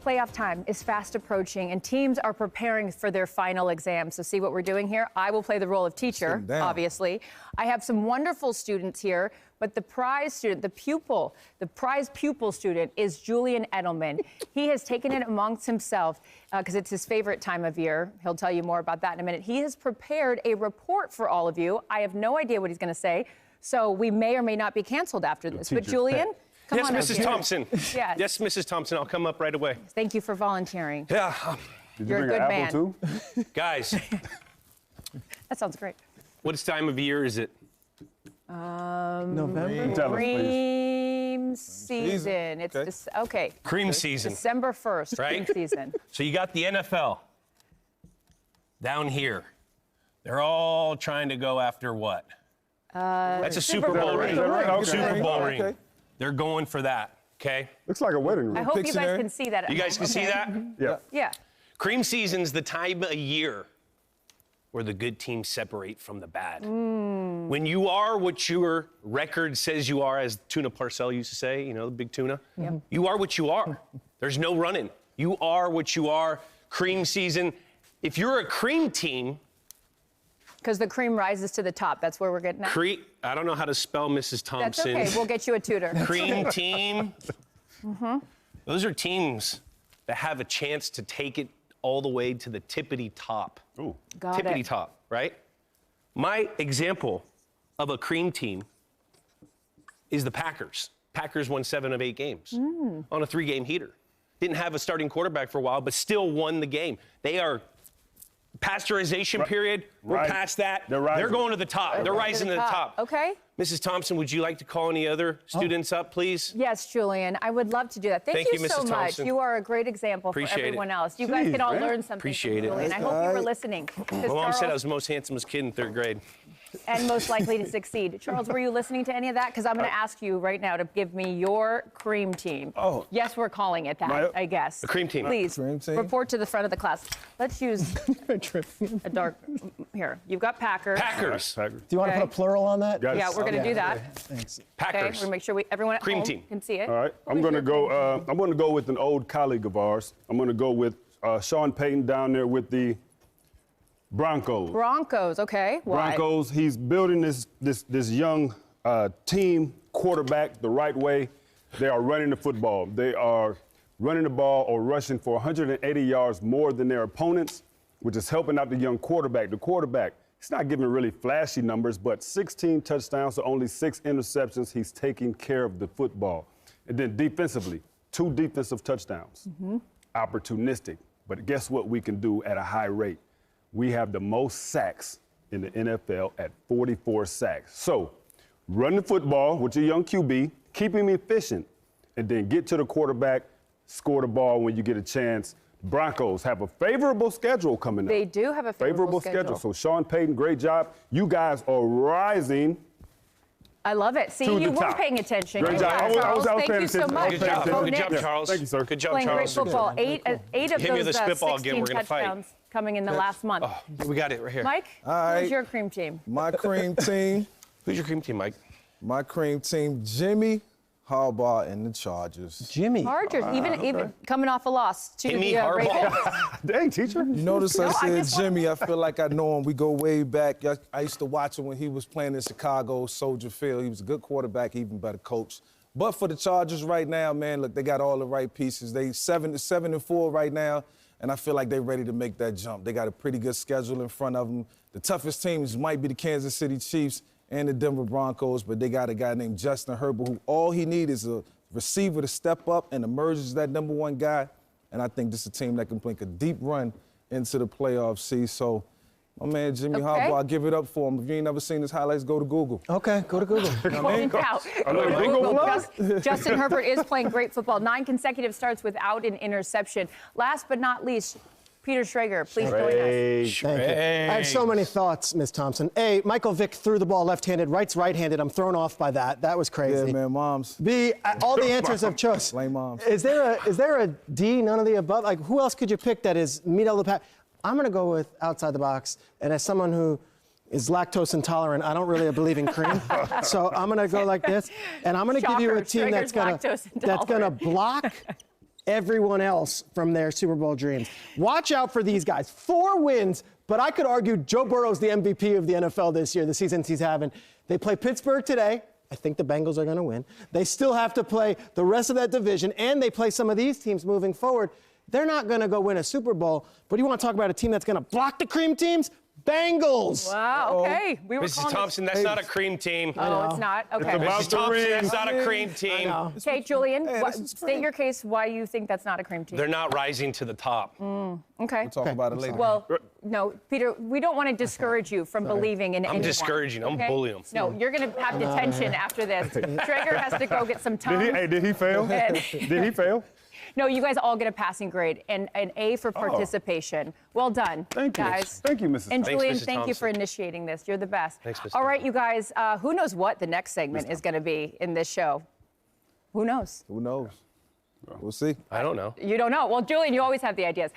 playoff time is fast approaching, and teams are preparing for their final exams. So see what we're doing here? I will play the role of teacher, obviously. I have some wonderful students here, but the prize student, the prize pupil student is Julian Edelman. He has taken it amongst himself because it's his favorite time of year. He'll tell you more about that in a minute. He has prepared a report for all of you. I have no idea what he's going to say, so we may or may not be canceled after this. But Julian... Yes, Mrs. Thompson. Yes. Yes, Mrs. Thompson. I'll come up right away. Thank you for volunteering. Yeah. You're a good man. Too? Guys. That sounds great. What time of year is it? November. Cream season. It's okay. Cream season. December 1st. Right? Cream season. So you got the NFL down here. They're all trying to go after what? That's a Super Bowl ring. Okay. Super Bowl ring. Okay. They're going for that, okay? Looks like a wedding ring. I hope you guys can see that. You guys can see that? Yeah. Yeah. Cream season's the time of year where the good teams separate from the bad. When you are what your record says you are, as Tuna Parcell used to say, you know, the big tuna, you are what you are. There's no running. You are what you are. Cream season. If you're a cream team, because the cream rises to the top. That's where we're getting at. I don't know how to spell Mrs. Thompson. That's okay. We'll get you a tutor. Cream team. Those are teams that have a chance to take it all the way to the tippity top. Ooh. Tippity top, right? My example of a cream team is the Packers. Packers won 7 of 8 games on a 3-game heater. Didn't have a starting quarterback for a while, but still won the game. They are pasteurization period. We're past that. They're going to the top. They're rising to the top. Okay. Mrs. Thompson, would you like to call any other students up, please? Yes, Julian. I would love to do that. Thank you Mrs. so much. Thompson. You are a great example for everyone else. You guys can all learn something Appreciate from Julian. I hope you were listening. My mom said I was the most handsomest kid in 3rd grade. And most likely to succeed. Charles, were you listening to any of that? Because I'm going to ask you right now to give me your cream team. Oh. Yes, we're calling it that, I guess. The cream team. Please, Cream team. report to the front of the class. Let's use a dark, here. You've got Packers. Packers. Do you want to put a plural on that? Yes. Yeah, we're going to do that. Thanks. Okay, we're Packers. going to make sure everyone at Cream home team. can see it. All right. I'm going to go with an old colleague of ours. I'm going to go with Sean Payton down there with the Broncos. Broncos, okay. Why? Broncos, he's building this young team quarterback the right way. They are running the football. They are running the ball or rushing for 180 yards more than their opponents, which is helping out the young quarterback. The quarterback, he's not giving really flashy numbers, but 16 touchdowns to only 6 interceptions. He's taking care of the football. And then defensively, 2 defensive touchdowns. Opportunistic. But guess what we can do at a high rate? We have the most sacks in the NFL at 44 sacks. So run the football with your young QB, keep him efficient, and then get to the quarterback, score the ball when you get a chance. Broncos have a favorable schedule coming up. They do have a favorable schedule. So Sean Payton, great job. You guys are rising. I love it. See, you were paying attention. Great job. Charles, I was thank you so much. Good job. Go Good job, Knicks. Charles. Thank you, sir. Good job, Playing great Charles. football. Eight of Give me the those spitball 16 again. We're gonna fight. touchdowns coming in the last month. Oh, we got it right here. Mike, right. who's your cream team? My cream team. Who's your cream team, Mike? My cream team, Jimmy Harbaugh and the Chargers. Jimmy. Chargers, even coming off a loss to Jimmy the Harbaugh. Dang, teacher. You notice I No, I said Jimmy. I feel like I know him. We go way back. I used to watch him when he was playing in Chicago, Soldier Field. He was a good quarterback, even better coach. But for the Chargers right now, man, look, they got all the right pieces. They 7-4 right now, and I feel like they're ready to make that jump. They got a pretty good schedule in front of them. The toughest teams might be the Kansas City Chiefs and the Denver Broncos, but they got a guy named Justin Herbert who all he needs is a receiver to step up and emerge as that #1 guy. And I think this is a team that can make a deep run into the playoffs. See, so my man Jimmy Harbaugh, I'll give it up for him. If you ain't never seen his highlights, go to Google. Okay, go to Google. Justin Herbert is playing great football. 9 consecutive starts without an interception. Last but not least, Peter Schrager, please join us. Thank you. I have so many thoughts, Ms. Thompson. A, Michael Vick threw the ball left-handed, Wright's right-handed. I'm thrown off by that. That was crazy. Yeah, man, moms. B, all the answers have chosen. Blame moms. Is there a D, none of the above? Like, who else could you pick that is meat of the pack? I'm going to go with outside the box. And as someone who is lactose intolerant, I don't really believe in cream. So I'm going to go like this. And I'm going to give you a team that's going to block everyone else from their Super Bowl dreams. Watch out for these guys. 4 wins, but I could argue Joe Burrow's the MVP of the NFL this year, the seasons he's having. They play Pittsburgh today. I think the Bengals are going to win. They still have to play the rest of that division, and they play some of these teams moving forward. They're not going to go win a Super Bowl, but you want to talk about a team that's going to block the cream teams? Bengals. Wow, okay. We were Mrs. Thompson, that's not a cream team. Oh, it's not? Okay. Mrs. Thompson, that's not a cream team. Okay, Julian, state your case why you think that's not a cream team. They're not rising to the top. Okay. We'll talk about it later. Well, no, Peter, we don't want to discourage you from believing in anyone. I'm discouraging. I'm bullying them. No, you're going to have detention after this. Schrager has to go get some time. Did he fail? Did he fail? No, you guys all get a passing grade and an A for participation. Well done, Thank you. guys. Thank you, Mrs. And Julian, Mrs. thank you for Thompson. initiating this. You're the best. Thanks, Mrs. All right, you guys, who knows what the next segment is going to be in this show? Who knows? Who knows? We'll see. I don't know. You don't know. Well, Julian, you always have the ideas.